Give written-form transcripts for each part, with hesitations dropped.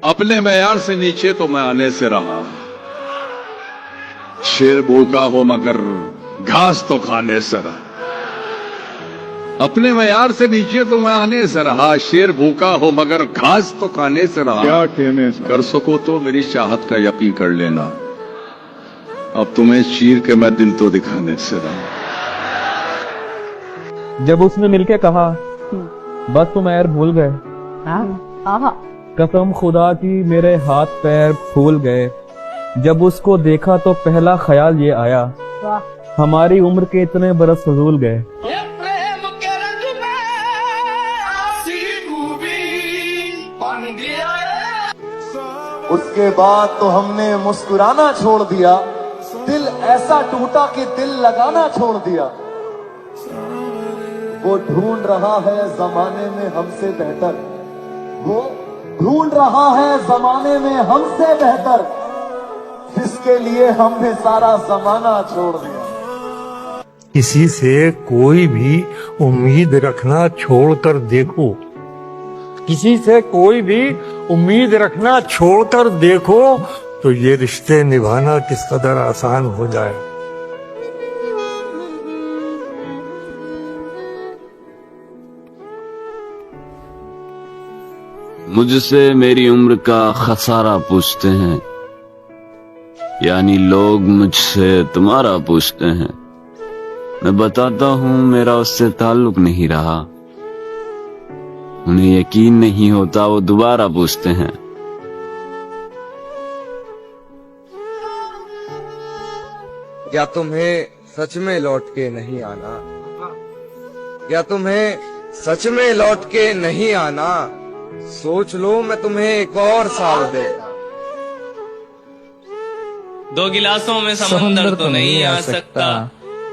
अपने मैयार से नीचे तो मैं आने से रहा। शेर भूखा हो मगर घास तो खाने से रहा। अपने मैयार से नीचे तो मैं आने से रहा। शेर भूखा हो मगर घास तो खाने से रहा। क्या कहने से? कर सको तो मेरी चाहत का यकीन कर लेना। अब तुम्हें चीर के मैं दिल तो दिखाने से रहा। जब उसने मिलके कहा बस तुम यार भूल गए, कसम खुदा की मेरे हाथ पैर फूल गए। जब उसको देखा तो पहला ख्याल ये आया, हमारी उम्र के इतने बरस फजूल गए। उसके बाद तो हमने मुस्कुराना छोड़ दिया। दिल ऐसा टूटा कि दिल लगाना छोड़ दिया। वो ढूंढ रहा है जमाने में हमसे बेहतर। वो ढूंढ रहा है जमाने में हमसे बेहतर, जिसके लिए हमने सारा जमाना छोड़ दिया। किसी से कोई भी उम्मीद रखना छोड़कर देखो। किसी से कोई भी उम्मीद रखना छोड़कर देखो तो ये रिश्ते निभाना किस कदर आसान हो जाए। मुझसे मेरी उम्र का खसारा पूछते हैं, यानी लोग मुझसे तुम्हारा पूछते हैं। मैं बताता हूँ मेरा उससे ताल्लुक नहीं रहा। उन्हें यकीन नहीं होता, वो दोबारा पूछते हैं। क्या तुम्हें सच में लौट के नहीं आना? क्या तुम्हें सच में लौट के नहीं आना? सोच लो मैं तुम्हें एक और साल दे। दो गिलासों में समंदर तो नहीं आ सकता।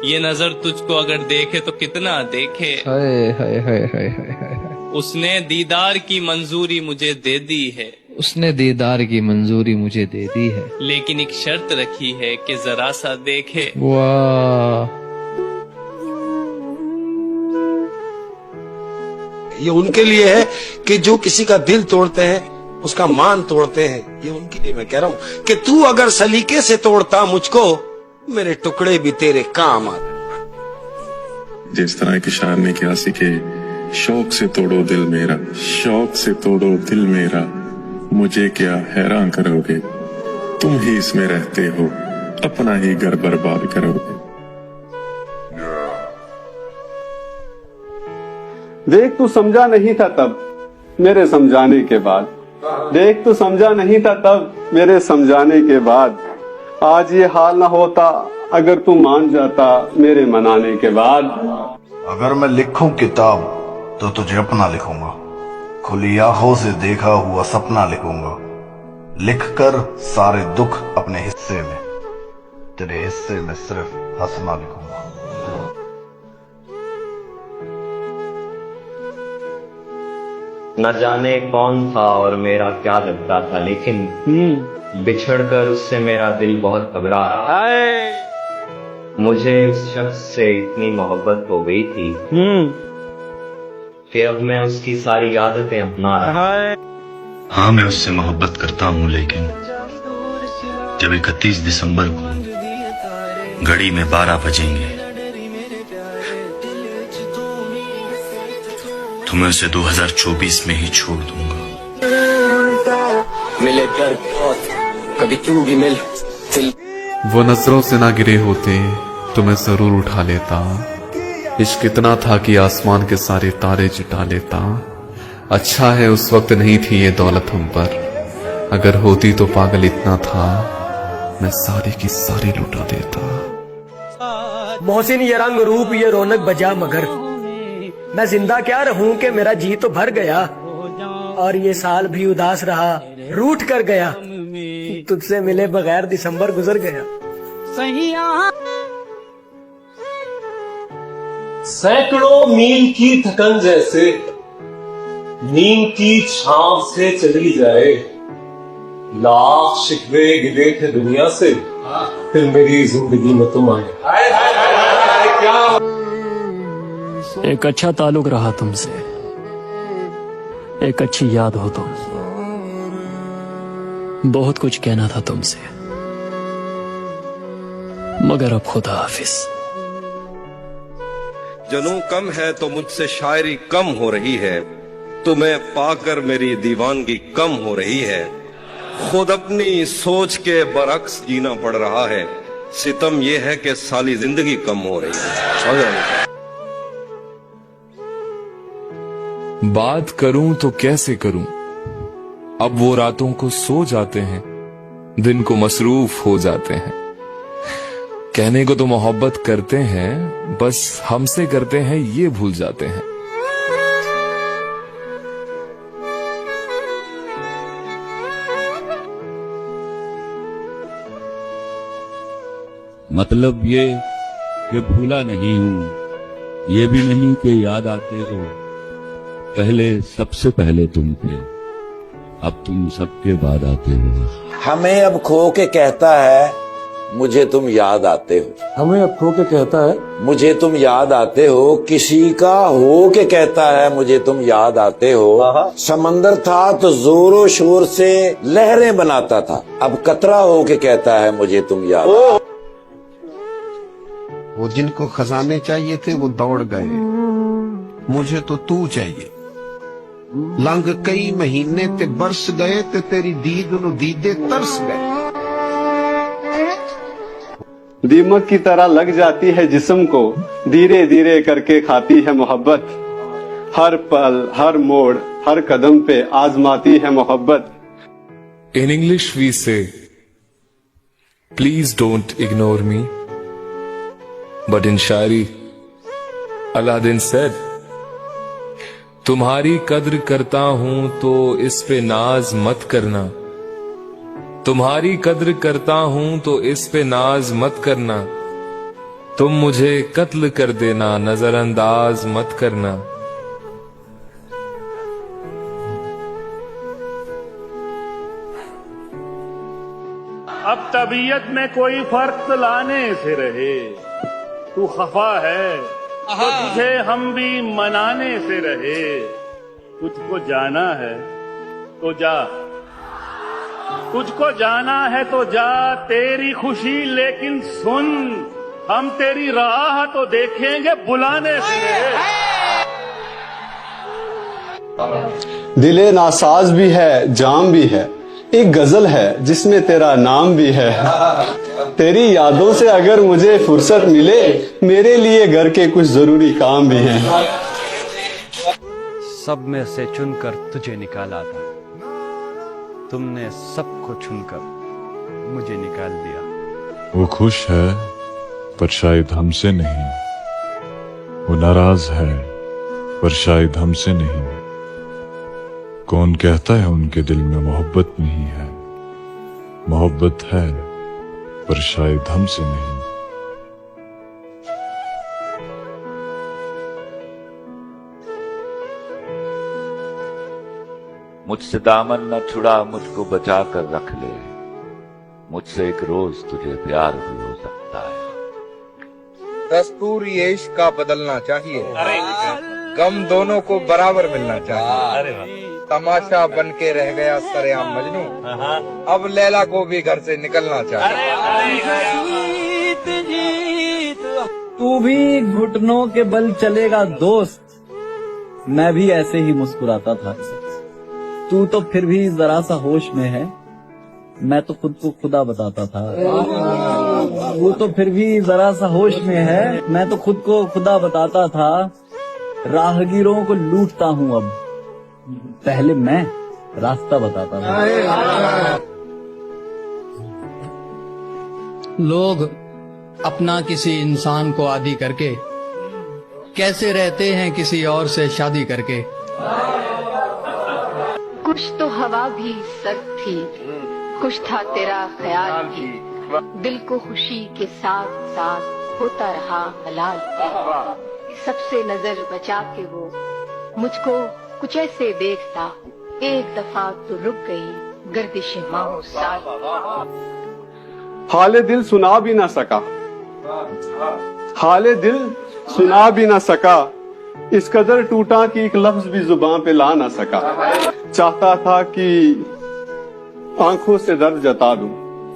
ये नजर तुझको अगर देखे तो कितना देखे। हाय हाय हाय हाय हाय। उसने दीदार की मंजूरी मुझे दे दी है। उसने दीदार की मंजूरी मुझे दे दी है, लेकिन एक शर्त रखी है कि जरा सा देखे। वाह। ये उनके लिए है कि जो किसी का दिल तोड़ते हैं उसका मान तोड़ते हैं। ये उनके लिए मैं कह रहा हूं कि तू अगर सलीके से तोड़ता मुझको, मेरे टुकड़े भी तेरे काम आते। जिस तरह की शायर ने क्या सीखे, शौक से तोड़ो दिल मेरा, शौक से तोड़ो दिल मेरा, मुझे क्या हैरान करोगे, तुम ही इसमें रहते हो, अपना ही घर बर्बाद करोगे। देख तू समझा नहीं था तब मेरे समझाने के बाद। देख तू समझा नहीं था तब मेरे समझाने के बाद। आज ये हाल ना होता अगर तू मान जाता मेरे मनाने के बाद। अगर मैं लिखूं किताब तो तुझे अपना लिखूंगा, खुली आंखों से देखा हुआ सपना लिखूंगा। लिखकर सारे दुख अपने हिस्से में, तेरे हिस्से में सिर्फ हंसना लिखूंगा। न जाने कौन था और मेरा क्या लगता था, लेकिन बिछड़कर उससे मेरा दिल बहुत घबरा रहा। मुझे उस शख्स से इतनी मोहब्बत हो गई थी कि अब मैं उसकी सारी आदतें अपना रहा। हाँ मैं उससे मोहब्बत करता हूँ, लेकिन जब 31 दिसंबर को घड़ी में 12 बजेंगे तो मैं उसे 2024 में ही छोड़ दूंगा। मिले कर कभी तू भी मिल। वो नजरों से ना गिरे होते तो मैं जरूर उठा लेता। इश्क इतना था कि आसमान के सारे तारे जुटा लेता। अच्छा है उस वक्त नहीं थी ये दौलत हम पर, अगर होती तो पागल इतना था मैं सारी की सारी लुटा देता। मोहसिन ये रंग रूप ये रौनक बजा, मगर मैं जिंदा क्या रहूं कि मेरा जी तो भर गया। और ये साल भी उदास रहा, रूठ कर गया। तुझसे मिले बगैर दिसंबर गुजर गया। सैकड़ों मील की थकन जैसे नींद की छांव से चली जाए। लाख शिकवे गिले थे दुनिया से, फिर मेरी जिंदगी में तुम आए। एक अच्छा ताल्लुक रहा तुमसे, एक अच्छी याद हो तुम। बहुत कुछ कहना था तुमसे, मगर अब खुदा हाफिज। जनू कम है तो मुझसे शायरी कम हो रही है, तुम्हें पाकर मेरी दीवानगी कम हो रही है। खुद अपनी सोच के बरक्स जीना पड़ रहा है, सितम यह है कि साली जिंदगी कम हो रही है। बात करूं तो कैसे करूं, अब वो रातों को सो जाते हैं, दिन को मसरूफ हो जाते हैं। कहने को तो मोहब्बत करते हैं, बस हमसे करते हैं ये भूल जाते हैं। मतलब ये कि भूला नहीं हूं, ये भी नहीं कि याद आते हो। पहले सबसे पहले तुम थे, अब तुम सबके बाद आते हो। हमें अब खो के कहता है मुझे तुम याद आते हो। हमें अब खो के कहता है मुझे तुम याद आते हो। किसी का हो के कहता है मुझे तुम याद आते हो। समंदर था तो जोरों शोर से लहरें बनाता था, अब कतरा हो के कहता है मुझे तुम याद आते हो। वो जिनको खजाने चाहिए थे वो दौड़ गए, मुझे तो तू चाहिए। लंघ कई महीने ते बरस गए ते तेरी दीद नु दीदे तरस गए। दीमक की तरह लग जाती है जिस्म को, धीरे धीरे करके खाती है मोहब्बत। हर पल हर मोड़ हर कदम पे आजमाती है मोहब्बत। In English we say, please don't ignore me. But in Shayari Aladdin said, तुम्हारी कद्र करता हूं तो इस पे नाज मत करना। तुम्हारी कद्र करता हूं तो इस पे नाज मत करना। तुम मुझे कत्ल कर देना, नजरअंदाज मत करना। अब तबीयत में कोई फर्क लाने से रहे, तू खफा है तो तुझे हम भी मनाने से रहे। तुझको जाना है तो जा, तुझको जाना है तो जा, तेरी खुशी लेकिन सुन, हम तेरी राह तो देखेंगे बुलाने से रहे। दिले नासाज भी है जाम भी है, एक गजल है जिसमें तेरा नाम भी है। तेरी यादों से अगर मुझे फुर्सत मिले, मेरे लिए घर के कुछ जरूरी काम भी हैं। सब में से चुनकर तुझे निकाला था, तुमने सबको चुनकर मुझे निकाल दिया। वो खुश है पर शायद हमसे नहीं, वो नाराज है पर शायद हमसे नहीं। कौन कहता है उनके दिल में मोहब्बत नहीं है, मोहब्बत है पर शायद हमसे नहीं। मुझसे दामन न छुड़ा, मुझको बचा कर रख ले, मुझसे एक रोज तुझे प्यार भी हो सकता है। दस्तूर ये इश्क का बदलना चाहिए, गम दोनों को बराबर मिलना चाहिए। तमाशा बन के रह गया सरेआम मजनू, अब लैला को भी घर से निकलना चाहिए। तू भी घुटनों के बल चलेगा दोस्त, मैं भी ऐसे ही मुस्कुराता था। तू तो फिर भी जरा सा होश में है, मैं तो खुद को खुदा बताता था। वो तो फिर भी जरा सा होश में है, मैं तो खुद को खुदा बताता था। राहगीरों को लूटता हूँ अब, पहले मैं रास्ता बताता था। लोग अपना किसी इंसान को आदी करके कैसे रहते हैं किसी और से शादी करके। कुछ तो हवा भी सर्द थी, कुछ था तेरा ख्याल भी, दिल को खुशी के साथ साथ होता रहा हलाल। सबसे नजर बचा के वो मुझको कुछ ऐसे देखता, एक दफा तो रुक गई गर्दिश माओ साल। हाले दिल सुना भी ना सका, हाले दिल सुना भी ना सका, इस कदर टूटा कि एक लफ्ज भी जुबान पे ला ना सका। चाहता था कि आंखों से दर्द जता दूं,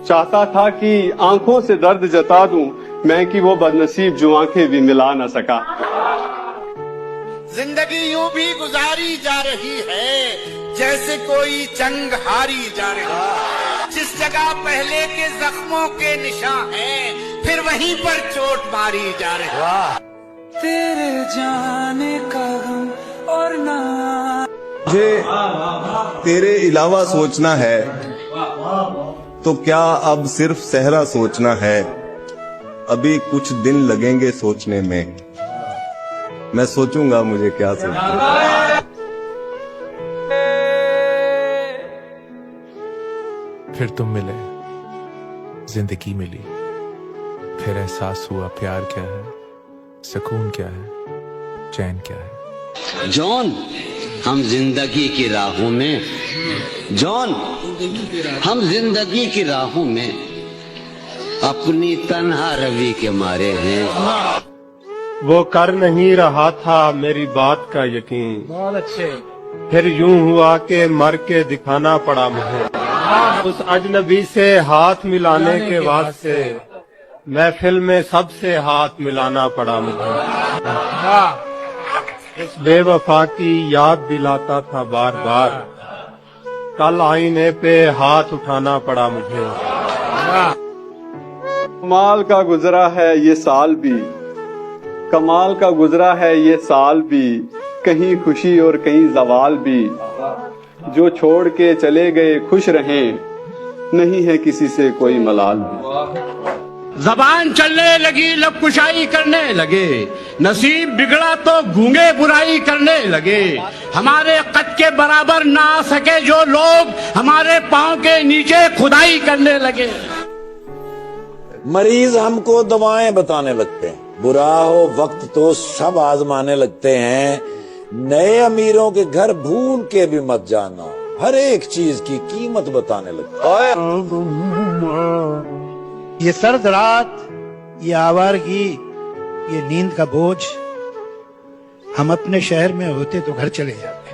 चाहता था कि आंखों से दर्द जता दूं मैं कि वो बदनसीब जो आंखें भी मिला न सका। जिंदगी यूं भी गुजारी जा रही है जैसे कोई जंग हारी जा रही है। जिस जगह पहले के जख्मों के निशान हैं, फिर वहीं पर चोट मारी जा रही है। तेरे जाने का गम और ना मुझे तेरे अलावा सोचना है तो क्या अब सिर्फ सहरा सोचना है। अभी कुछ दिन लगेंगे सोचने में, मैं सोचूंगा मुझे क्या सोचना। फिर तुम मिले, जिंदगी मिली, फिर एहसास हुआ प्यार क्या है, सुकून क्या है, चैन क्या है। जॉन, हम जिंदगी की राहों में, जॉन, हम जिंदगी की राहों में अपनी तन्हा रवि के मारे हैं। वो कर नहीं रहा था मेरी बात का यकीन, बहुत अच्छे। फिर यूं हुआ कि मर के दिखाना पड़ा मुझे। उस अजनबी से हाथ मिलाने के वास्ते महफिल में सबसे हाथ मिलाना पड़ा मुझे। इस बेवफा की याद दिलाता था बार बार, कल आईने पे हाथ उठाना पड़ा मुझे। कमाल का गुजरा है ये साल भी, कमाल का गुजरा है ये साल भी, कहीं खुशी और कहीं जवाल भी। जो छोड़ के चले गए खुश रहें, नहीं है किसी से कोई मलाल भी। जबान चलने लगी लब कुशाई करने लगे, नसीब बिगड़ा तो गूंगे बुराई करने लगे। हमारे कद के बराबर ना आ सके जो लोग, हमारे पांव के नीचे खुदाई करने लगे। मरीज हमको दवाएं बताने लगते हैं, बुरा हो वक्त तो सब आजमाने लगते हैं। नए अमीरों के घर भूल के भी मत जाना, हर एक चीज की कीमत बताने लगते हैं। ये सर्द रात, ये आवारगी, ये नींद का बोझ, हम अपने शहर में होते तो घर चले जाते।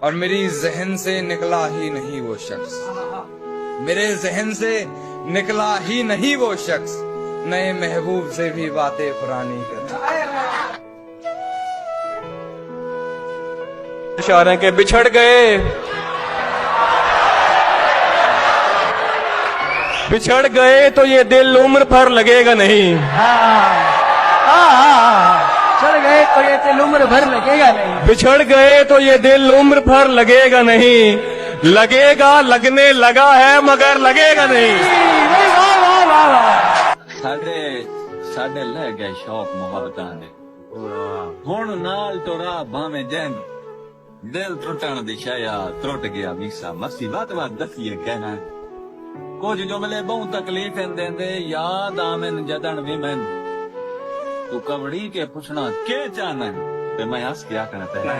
और मेरी जहन से निकला ही नहीं वो शख्स, मेरे जहन से निकला ही नहीं वो शख्स, नए महबूब से भी बातें पुरानी करती। इशारे के बिछड़ गए, बिछड़ गए तो ये दिल उम्र भर लगेगा नहीं। चढ़ गए तो ये दिल उम्र भर लगेगा नहीं। बिछड़ गए तो ये दिल उम्र भर लगेगा नहीं, लगेगा लगने लगा है मगर लगेगा नहीं। साडे ले गए शौक मोहब्बतां दे, हुण नाल टुरा भावें जंग, दिल टुटण दी शया टुट गया वीसा। मसी बात दसिए कहना कुछ जुमले बहु तकलीफ देंदे, याद आमिन जदन विमन, तू कवड़ी के पुछना के चाहना ते मैं हंस क्या करता है।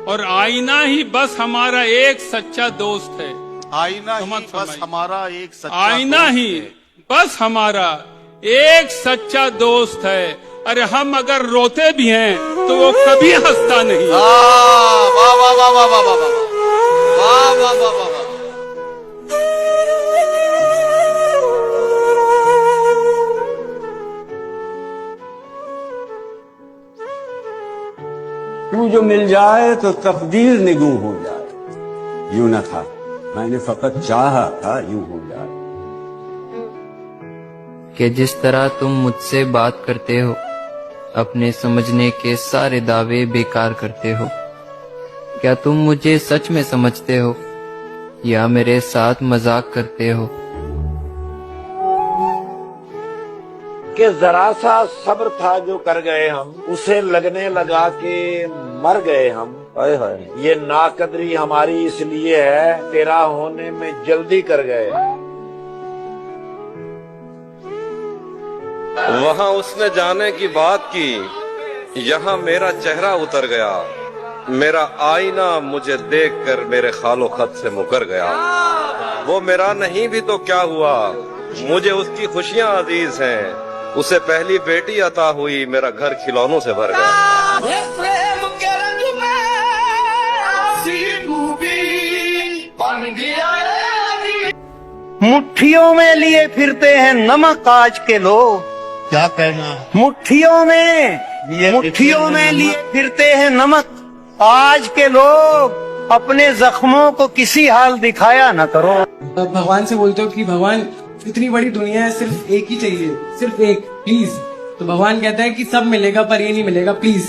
और आईना ही बस हमारा एक सच्चा दोस्त है, आईना ही बस हमारा एक सच्चा आईना ही बस हमारा एक सच्चा दोस्त है। अरे हम अगर रोते भी हैं तो वो कभी हंसता नहीं। वाह वाह वाह वाह वाह वाह वाह वाह वाह वाह वाह। तू जो मिल जाए तो तकदीर निगू हो जाए, यूं न था मैंने फकत चाहा था यूं हो जाए। कि जिस तरह तुम मुझसे बात करते हो, अपने समझने के सारे दावे बेकार करते हो। क्या तुम मुझे सच में समझते हो या मेरे साथ मजाक करते हो? कि जरा सा सब्र था जो कर गए हम, उसे लगने लगा कि मर गए हम। ये नाकदरी हमारी इसलिए है, तेरा होने में जल्दी कर गए। वहां उसने जाने की बात की, यहाँ मेरा चेहरा उतर गया। मेरा आईना मुझे देखकर मेरे खालो खत से मुकर गया। वो मेरा नहीं भी तो क्या हुआ, मुझे उसकी खुशियां अजीज हैं। उसे पहली बेटी अता हुई, मेरा घर खिलौनों से भर गया। प्रेम के रंग में सीनू मुट्ठियों में लिए फिरते हैं नमक आज के लोग। क्या कहना? मुट्ठियों में लिए फिरते हैं नमक आज के लोग। अपने जख्मों को किसी हाल दिखाया न करो। भगवान से बोलते हो कि भगवान इतनी बड़ी दुनिया है, सिर्फ एक ही चाहिए, सिर्फ एक, प्लीज। तो भगवान कहता है कि सब मिलेगा पर ये नहीं मिलेगा, प्लीज।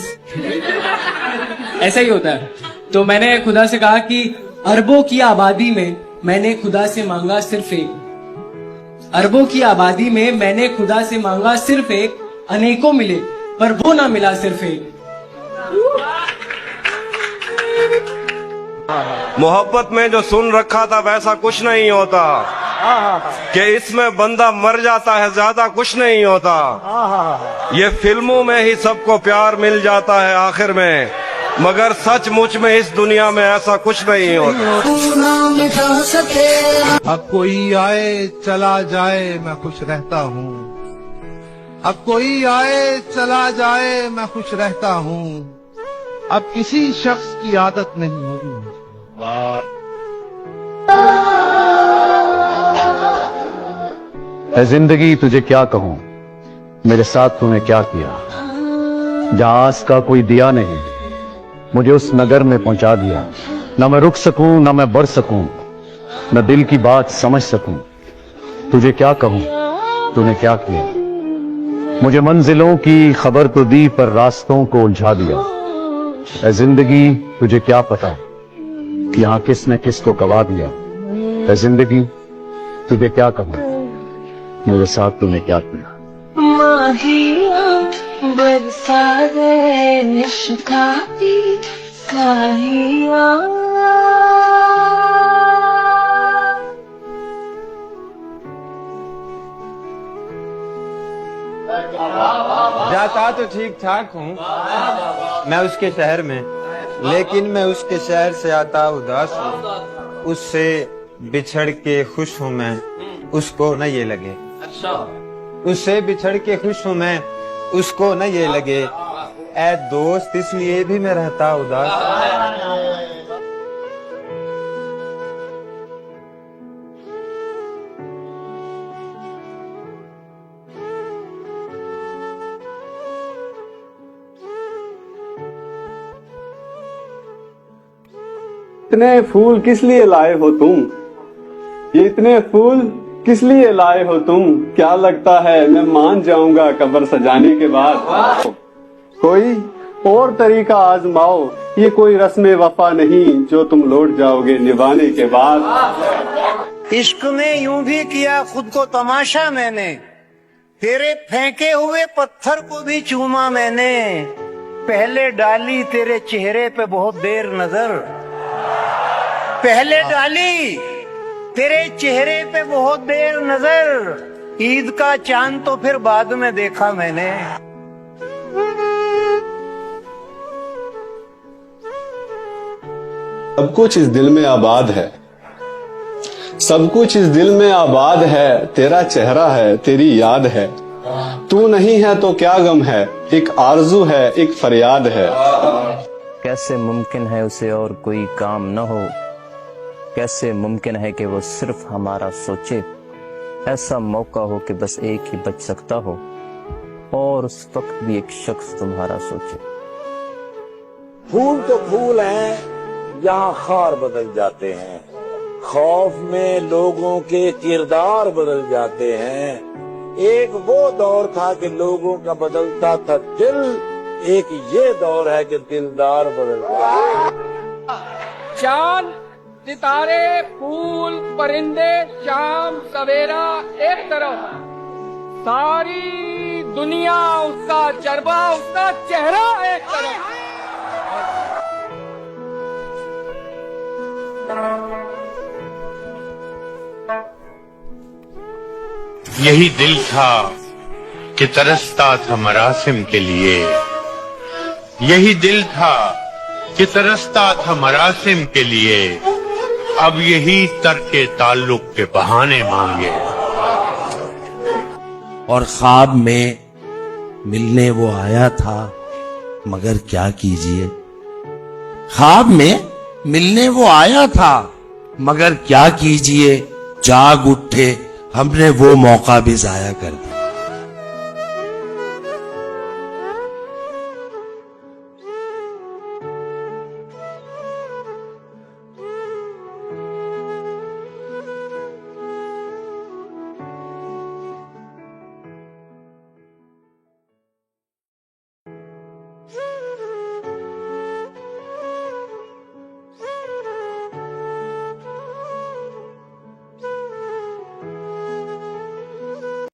ऐसा ही होता है। तो मैंने खुदा से कहा कि अरबों की आबादी में मैंने खुदा से मांगा सिर्फ एक। अरबों की आबादी में मैंने खुदा से मांगा सिर्फ एक, अनेकों मिले पर वो ना मिला सिर्फ एक। मोहब्बत में जो सुन रखा था वैसा कुछ नहीं होता, कि इसमें बंदा मर जाता है, ज्यादा कुछ नहीं होता। ये फिल्मों में ही सबको प्यार मिल जाता है आखिर में, मगर सचमुच में इस दुनिया में ऐसा कुछ नहीं होता। अब कोई आए चला जाए मैं खुश रहता हूँ, अब कोई आए चला जाए मैं खुश रहता हूँ, अब किसी शख्स की आदत नहीं होगी। ऐ जिंदगी तुझे क्या कहूँ, मेरे साथ तूने क्या किया। जहाँ आस का कोई दिया नहीं, मुझे उस नगर में पहुंचा दिया। न मैं रुक सकूं, न मैं बढ़ सकूं, न दिल की बात समझ सकूं। तुझे क्या कहूँ, तूने क्या किया। मुझे मंजिलों की खबर तो दी पर रास्तों को उलझा दिया। ऐ जिंदगी तुझे क्या पता कि यहाँ किसने किसको गवा दिया। ऐ जिंदगी तुझे क्या कहूँ, मेरे साथ तूने क्या किया। बरसा गए निष्काती काहिया। जाता तो ठीक ठाक हूँ मैं उसके शहर में, लेकिन मैं उसके शहर से आता उदास हूँ। उससे बिछड़ के खुश हूँ मैं, उसको न ये लगे। उससे बिछड़ के खुश हूँ मैं, उसको न ये लगे। ऐ दोस्त इसलिए भी मैं रहता उदास। इतने फूल किस लिए लाए हो तुम, ये इतने फूल किस लिए लाए हो तुम। क्या लगता है मैं मान जाऊंगा कब्र सजाने के बाद। कोई और तरीका आजमाओ, ये कोई रस्म वफा नहीं जो तुम लौट जाओगे निभाने के बाद। इश्क में यूं भी किया खुद को तमाशा मैंने, तेरे फेंके हुए पत्थर को भी चूमा मैंने। पहले डाली तेरे चेहरे पे बहुत देर नजर, पहले डाली तेरे चेहरे पे बहुत देर नजर। ईद का चांद तो फिर बाद में देखा मैंने। सब कुछ इस दिल में आबाद है, सब कुछ इस दिल में आबाद है। तेरा चेहरा है, तेरी याद है। तू नहीं है तो क्या गम है, एक आरजू है, एक फरियाद है। कैसे मुमकिन है उसे और कोई काम न हो, कैसे मुमकिन है कि वो सिर्फ हमारा सोचे। ऐसा मौका हो कि बस एक ही बच सकता हो, और उस वक्त भी एक शख्स तुम्हारा सोचे। फूल तो फूल हैं, यहाँ खार बदल जाते हैं। खौफ में लोगों के किरदार बदल जाते हैं। एक वो दौर था कि लोगों का बदलता था दिल, एक ये दौर है कि दिलदार बदल गया। चांद, सितारे, फूल, परिंदे, शाम सवेरा एक तरफ, सारी दुनिया उसका जरबा, उसका चेहरा एक तरफ। यही दिल था कि तरसता था मरासिम के लिए, यही दिल था कि तरसता था मरासिम के लिए। अब यही तरके ताल्लुक के बहाने मांगे। और ख्वाब में मिलने वो आया था, मगर क्या कीजिए। ख्वाब में मिलने वो आया था, मगर क्या कीजिए। जाग उठे, हमने वो मौका भी जाया कर दिया।